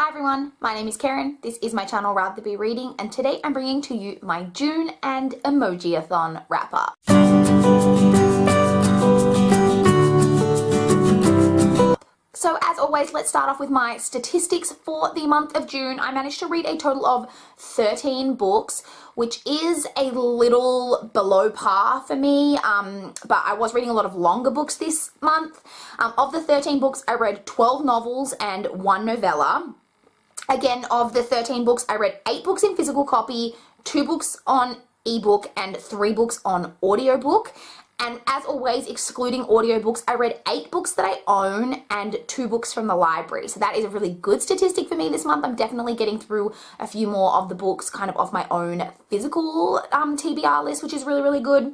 Hi everyone, my name is Karen, this is my channel RatherBeReading, and today I'm bringing to you my June and Emojiathon wrap up. So as always, let's start off with my statistics for the month of June. I managed to read a total of 13 books, which is a little below par for me, but I was reading a lot of longer books this month. Of the 13 books, I read 12 novels and 1 novella. Again, of the 13 books, I read 8 books in physical copy, 2 books on ebook, and 3 books on audiobook. And as always, excluding audiobooks, I read 8 books that I own and 2 books from the library. So that is a really good statistic for me this month. I'm definitely getting through a few more of the books kind of off my own physical TBR list, which is really, really good.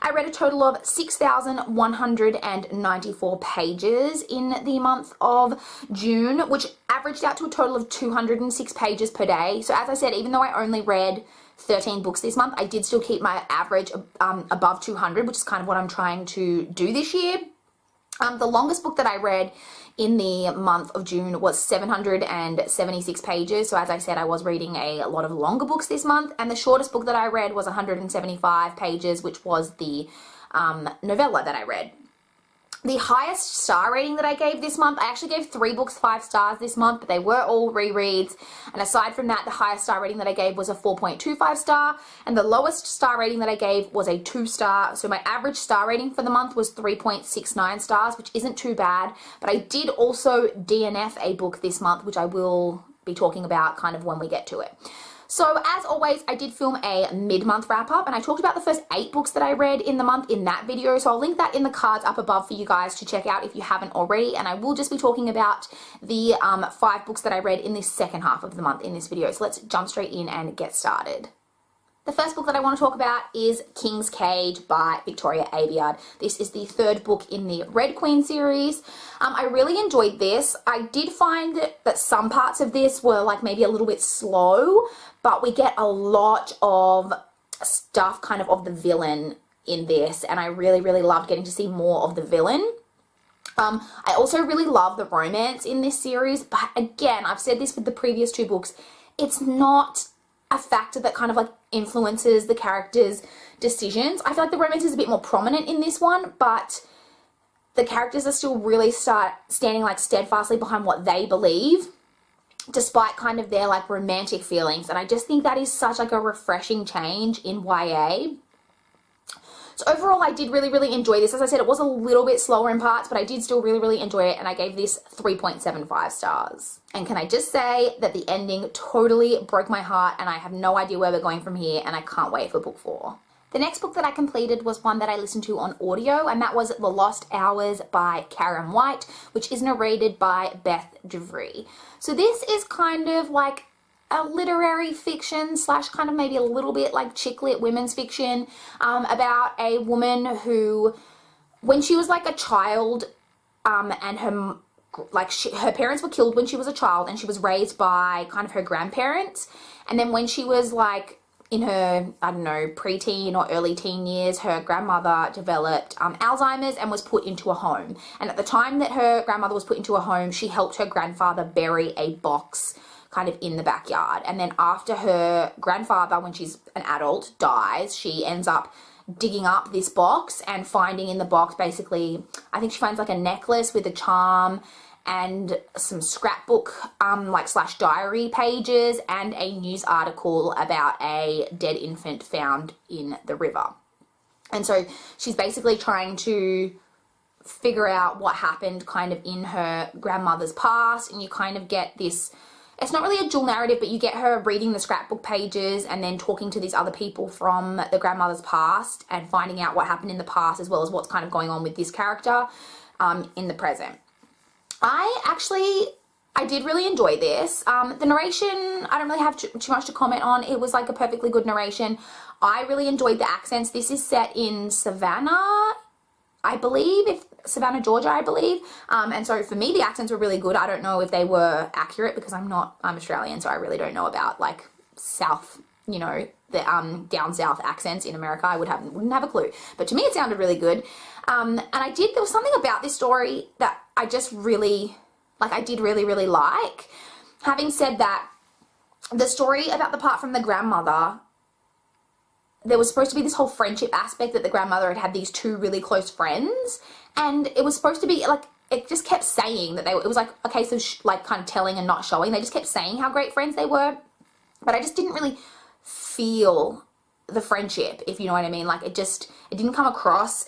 I read a total of 6,194 pages in the month of June, which averaged out to a total of 206 pages per day. So as I said, even though I only read 13 books this month, I did still keep my average above 200, which is kind of what I'm trying to do this year. The longest book that I read in the month of June was 776 pages. So as I said, I was reading a lot of longer books this month, and the shortest book that I read was 175 pages, which was the novella that I read. The highest star rating that I gave this month, I actually gave 3 books 5 stars this month, but they were all rereads. And aside from that, the highest star rating that I gave was a 4.25 star, and the lowest star rating that I gave was a 2 star. So my average star rating for the month was 3.69 stars, which isn't too bad. But I did also DNF a book this month, which I will be talking about kind of when we get to it. So as always, I did film a mid-month wrap-up, and I talked about the first 8 books that I read in the month in that video, so I'll link that in the cards up above for you guys to check out if you haven't already, and I will just be talking about the 5 books that I read in the second half of the month in this video. So let's jump straight in and get started. The first book that I want to talk about is King's Cage by Victoria Aveyard. This is the 3rd book in the Red Queen series. I really enjoyed this. I did find that some parts of this were like maybe a little bit slow, but we get a lot of stuff kind of the villain in this, and I really, really loved getting to see more of the villain. I also really love the romance in this series, but again, I've said this with the previous 2 books, it's not a factor that kind of like influences the characters' decisions. I feel like the romance is a bit more prominent in this one, but the characters are still really standing like steadfastly behind what they believe, despite kind of their like romantic feelings. And I just think that is such like a refreshing change in YA. So overall, I did really, really enjoy this. As I said, it was a little bit slower in parts, but I did still really, really enjoy it, and I gave this 3.75 stars. And can I just say that the ending totally broke my heart, and I have no idea where we're going from here, and I can't wait for book 4. The next book that I completed was one that I listened to on audio, and that was The Lost Hours by Karen White, which is narrated by Beth DeVree. So this is kind of like a literary fiction slash kind of maybe a little bit like chick lit women's fiction about a woman who, when she was like a child, and her parents were killed when she was a child, and she was raised by kind of her grandparents. And then when she was like in her, I don't know, preteen or early teen years, her grandmother developed Alzheimer's and was put into a home. And at the time that her grandmother was put into a home, she helped her grandfather bury a box kind of in the backyard. And then after her grandfather, when she's an adult, dies, she ends up digging up this box and finding in the box basically, I think she finds like a necklace with a charm and some scrapbook slash diary pages and a news article about a dead infant found in the river. And so she's basically trying to figure out what happened kind of in her grandmother's past, and you kind of get this, it's not really a dual narrative, but you get her reading the scrapbook pages and then talking to these other people from the grandmother's past and finding out what happened in the past, as well as what's kind of going on with this character in the present. I did really enjoy this. The narration, I don't really have too much to comment on. It was like a perfectly good narration. I really enjoyed the accents. This is set in Savannah, I believe, Savannah, Georgia, I believe. And so for me, the accents were really good. I don't know if they were accurate because I'm Australian, so I really don't know about like South, you know, the down South accents in America. I wouldn't have a clue. But to me, it sounded really good. And there was something about this story that I just really, I did really, really like. having said that, the story about the part from the grandmother, there was supposed to be this whole friendship aspect that the grandmother had these two really close friends, and it was supposed to be like, it just kept saying that it was like a case of like kind of telling and not showing. They just kept saying how great friends they were, but I just didn't really feel the friendship, if you know what I mean. Like it didn't come across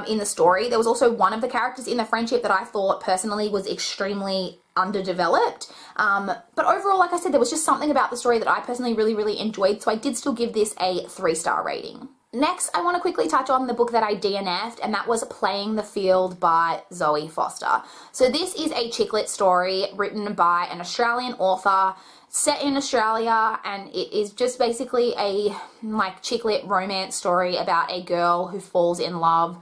in the story. There was also one of the characters in the friendship that I thought personally was extremely underdeveloped. But overall, like I said, there was just something about the story that I personally really, really enjoyed. So I did still give this a 3-star rating. Next, I want to quickly touch on the book that I DNF'd, and that was Playing the Field by Zoe Foster. So this is a chick lit story written by an Australian author, set in Australia, and it is just basically a like chick lit romance story about a girl who falls in love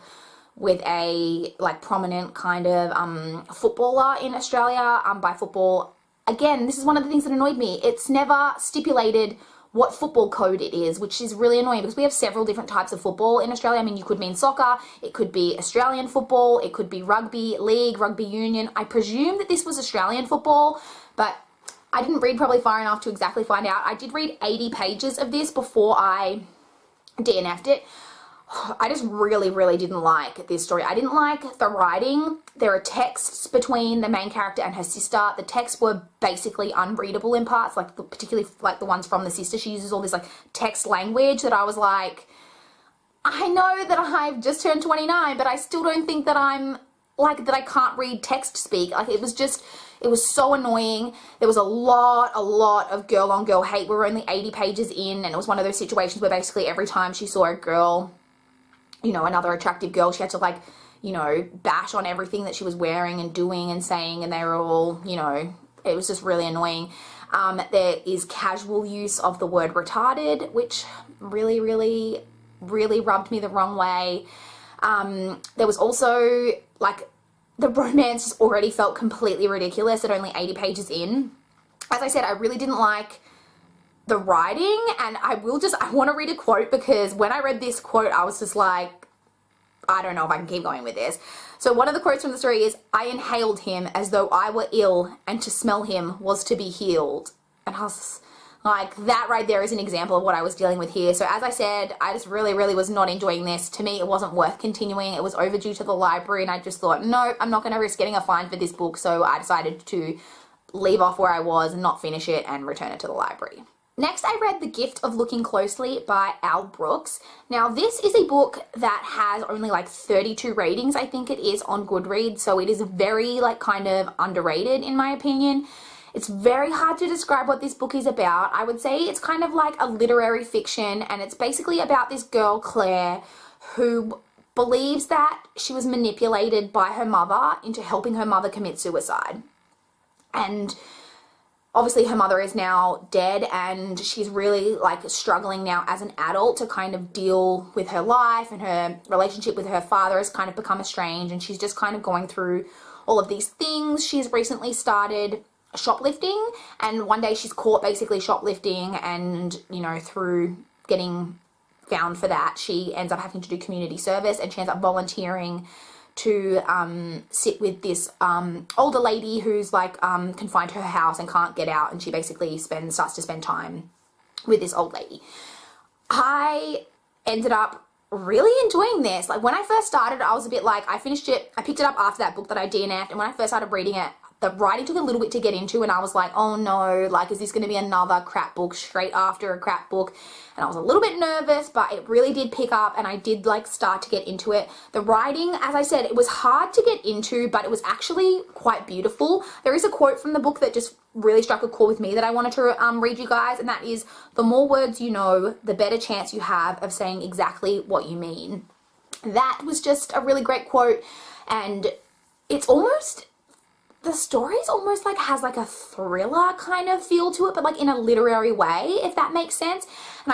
with a like prominent kind of footballer in Australia. By football, again, this is one of the things that annoyed me. It's never stipulated what football code it is, which is really annoying because we have several different types of football in Australia. I mean, you could mean soccer, it could be Australian football, it could be rugby league, rugby union. I presume that this was Australian football, but I didn't read probably far enough to exactly find out. I did read 80 pages of this before I DNF'd it. I just really, really didn't like this story. I didn't like the writing. There are texts between the main character and her sister. The texts were basically unreadable in parts, like particularly like the ones from the sister. She uses all this like text language that I was like, I know that I've just turned 29, but I still don't think that I'm like, that I can't read text speak. Like it was so annoying. There was a lot of girl on girl hate. We were only 80 pages in, and it was one of those situations where basically every time she saw a girl, you know, another attractive girl, she had to like, you know, bash on everything that she was wearing and doing and saying, and they were all, you know, it was just really annoying. There is casual use of the word retarded, which really, really, really rubbed me the wrong way. There was also like, the romance just already felt completely ridiculous at only 80 pages in. As I said, I really didn't like the writing, and I want to read a quote, because when I read this quote, I was just like, I don't know if I can keep going with this. So one of the quotes from the story is, I inhaled him as though I were ill, and to smell him was to be healed. And I was like, that right there is an example of what I was dealing with here. So as I said, I just really, really was not enjoying this. To me, it wasn't worth continuing. It was overdue to the library, and I just thought, no, I'm not going to risk getting a fine for this book. So I decided to leave off where I was and not finish it and return it to the library. Next, I read The Gift of Looking Closely by Al Brooks. Now, this is a book that has only like 32 ratings, I think it is, on Goodreads, so it is very like kind of underrated in my opinion. It's very hard to describe what this book is about. I would say it's kind of like a literary fiction, and it's basically about this girl, Claire, who believes that she was manipulated by her mother into helping her mother commit suicide. And obviously her mother is now dead, and she's really like struggling now as an adult to kind of deal with her life, and her relationship with her father has kind of become estranged, and she's just kind of going through all of these things. She's recently started shoplifting, and one day she's caught basically shoplifting, and you know, through getting found for that, she ends up having to do community service, and she ends up volunteering to sit with this older lady who's like confined to her house and can't get out, and she basically starts to spend time with this old lady. I ended up really enjoying this. Like when I first started, I was a bit like, I picked it up after that book that I DNF'd, and when I first started reading it, the writing took a little bit to get into, and I was like, oh no, like, is this going to be another crap book straight after a crap book? And I was a little bit nervous, but it really did pick up, and I did like start to get into it. The writing, as I said, it was hard to get into, but it was actually quite beautiful. There is a quote from the book that just really struck a chord with me that I wanted to read you guys, and that is, the more words you know, the better chance you have of saying exactly what you mean. That was just a really great quote, and it's almost, the story's almost like has like a thriller kind of feel to it, but like in a literary way, if that makes sense. And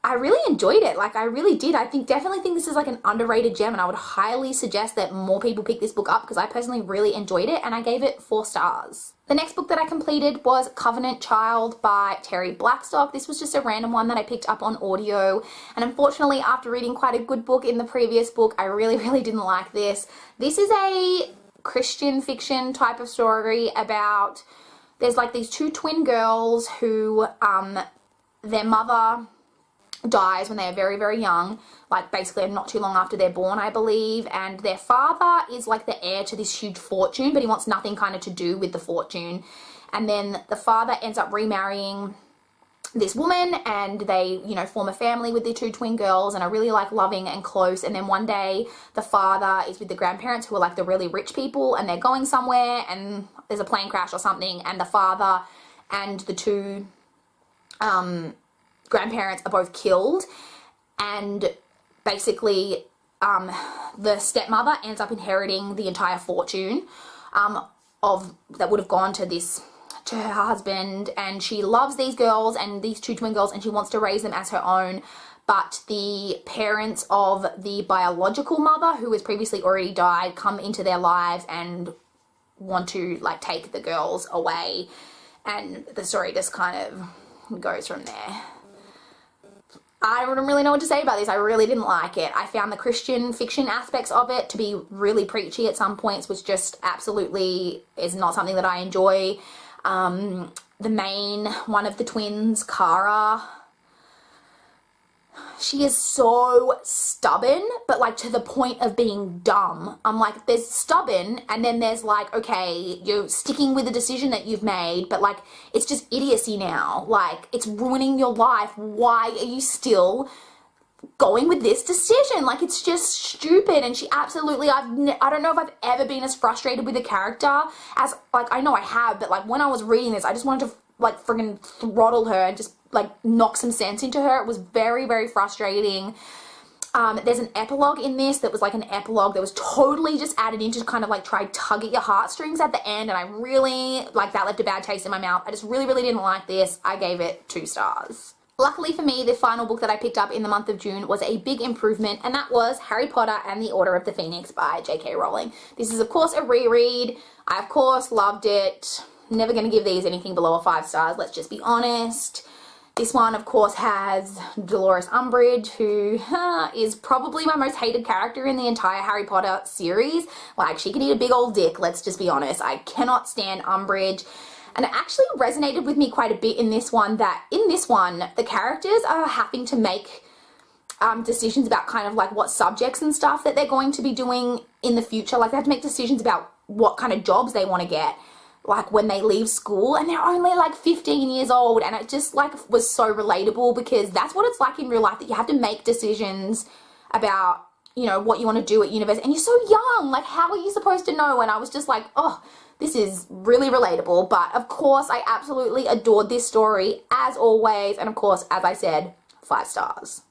I really enjoyed it. Like I really did. Definitely think this is like an underrated gem, and I would highly suggest that more people pick this book up, because I personally really enjoyed it, and I gave it 4 stars. The next book that I completed was Covenant Child by Terry Blackstock. This was just a random one that I picked up on audio, and unfortunately, after reading quite a good book in the previous book, I really, really didn't like this. This is a Christian fiction type of story about there's like these two twin girls who, their mother dies when they are very, very young, like basically not too long after they're born, I believe, and their father is like the heir to this huge fortune, but he wants nothing kind of to do with the fortune. And then the father ends up remarrying this woman, and they, you know, form a family with the two twin girls and are really like loving and close. And then one day the father is with the grandparents, who are like the really rich people, and they're going somewhere and there's a plane crash or something, and the father and the two grandparents are both killed, and basically the stepmother ends up inheriting the entire fortune of that would have gone to her husband, and she loves these girls and these two twin girls, and she wants to raise them as her own. But the parents of the biological mother, who has previously already died, come into their lives and want to like take the girls away, and the story just kind of goes from there. I don't really know what to say about this. I really didn't like it. I found the Christian fiction aspects of it to be really preachy at some points, which just absolutely is not something that I enjoy. The main one of the twins, Cara, she is so stubborn, but like to the point of being dumb. I'm like, there's stubborn, and then there's like, okay, you're sticking with the decision that you've made, but like, it's just idiocy now. Like, it's ruining your life. Why are you still going with this decision? Like, it's just stupid. And she absolutely, I don't know if I've ever been as frustrated with a character as, like, I know I have, but like when I was reading this, I just wanted to like friggin' throttle her and just like knock some sense into her. It was very, very frustrating. There's an epilogue in this that was like an epilogue that was totally just added in to kind of like try tug at your heartstrings at the end, and I really, like, that left a bad taste in my mouth. I just really, really didn't like this. I gave it 2 stars. Luckily for me, the final book that I picked up in the month of June was a big improvement, and that was Harry Potter and the Order of the Phoenix by J.K. Rowling. This is, of course, a reread. I, of course, loved it. Never going to give these anything below a 5 stars, let's just be honest. This one, of course, has Dolores Umbridge, who is probably my most hated character in the entire Harry Potter series. Like, she can eat a big old dick, let's just be honest. I cannot stand Umbridge. And it actually resonated with me quite a bit in this one, that in this one, the characters are having to make decisions about kind of like what subjects and stuff that they're going to be doing in the future. Like, they have to make decisions about what kind of jobs they want to get, like when they leave school, and they're only like 15 years old. And it just like was so relatable, because that's what it's like in real life, that you have to make decisions about, you know, what you want to do at university, and you're so young. Like, how are you supposed to know? And I was just like, oh, this is really relatable. But of course, I absolutely adored this story as always, and of course, as I said, 5 stars.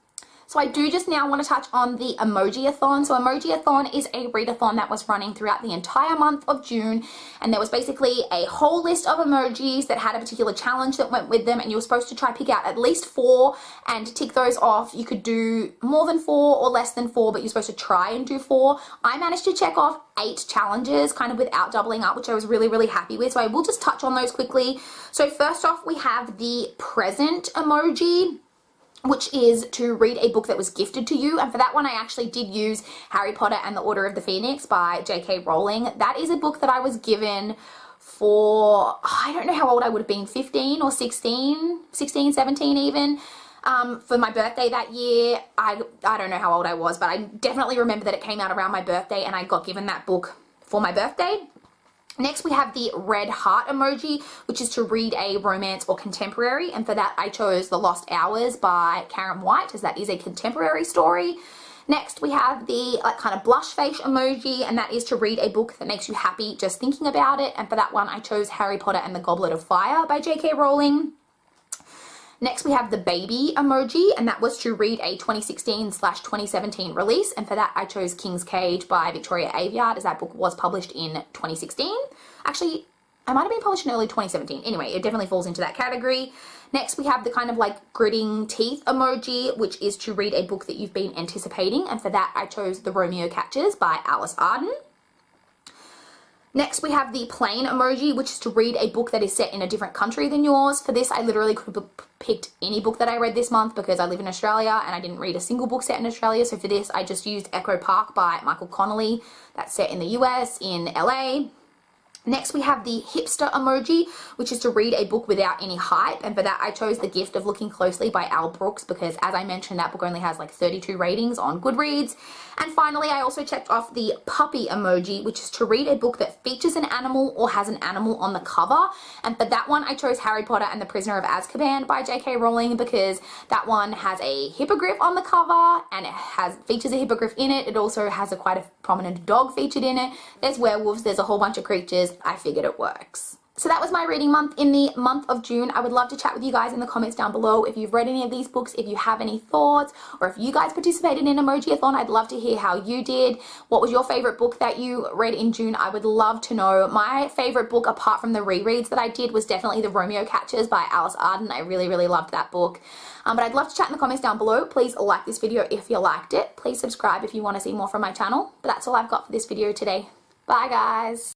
So I do just now want to touch on the Emojiathon. So Emojiathon is a readathon that was running throughout the entire month of June, and there was basically a whole list of emojis that had a particular challenge that went with them, and you were supposed to try pick out at least 4 and tick those off. You could do more than 4 or less than 4, but you're supposed to try and do 4. I managed to check off 8 challenges kind of without doubling up, which I was really, really happy with. So I will just touch on those quickly. So first off, we have the present emoji, which is to read a book that was gifted to you. And for that one, I actually did use Harry Potter and the Order of the Phoenix by J.K. Rowling. That is a book that I was given for, I don't know how old I would have been, 15 or 16, 17 even, for my birthday that year. I don't know how old I was, but I definitely remember that it came out around my birthday, and I got given that book for my birthday. Next, we have the red heart emoji, which is to read a romance or contemporary, and for that I chose The Lost Hours by Karen White, as that is a contemporary story. Next, we have the like kind of blush face emoji, and that is to read a book that makes you happy just thinking about it, and for that one I chose Harry Potter and the Goblet of Fire by J.K. Rowling. Next, we have the baby emoji, and that was to read a 2016/2017 release, and for that I chose King's Cage by Victoria Aveyard, as that book was published in 2016. Actually, it might have been published in early 2017. Anyway, it definitely falls into that category. Next, we have the kind of like gritting teeth emoji, which is to read a book that you've been anticipating, and for that I chose The Romeo Catches by Alice Arden. Next, we have the plain emoji, which is to read a book that is set in a different country than yours. For this, I literally could have picked any book that I read this month, because I live in Australia and I didn't read a single book set in Australia. So for this, I just used Echo Park by Michael Connolly. That's set in the US, in LA. Next, we have the hipster emoji, which is to read a book without any hype. And for that, I chose The Gift of Looking Closely by Al Brooks because, as I mentioned, that book only has like 32 ratings on Goodreads. And finally, I also checked off the puppy emoji, which is to read a book that features an animal or has an animal on the cover. And for that one, I chose Harry Potter and the Prisoner of Azkaban by J.K. Rowling because that one has a hippogriff on the cover and it features a hippogriff in it. It also has quite a prominent dog featured in it. There's werewolves, there's a whole bunch of creatures. I figured it works. So that was my reading month in the month of June. I would love to chat with you guys in the comments down below if you've read any of these books, if you have any thoughts, or if you guys participated in Emojiathon. I'd love to hear how you did. What was your favorite book that you read in June? I would love to know. My favorite book, apart from the rereads that I did, was definitely The Romeo Catchers by Alice Arden. I really, really loved that book. But I'd love to chat in the comments down below. Please like this video if you liked it. Please subscribe if you want to see more from my channel. But that's all I've got for this video today. Bye, guys.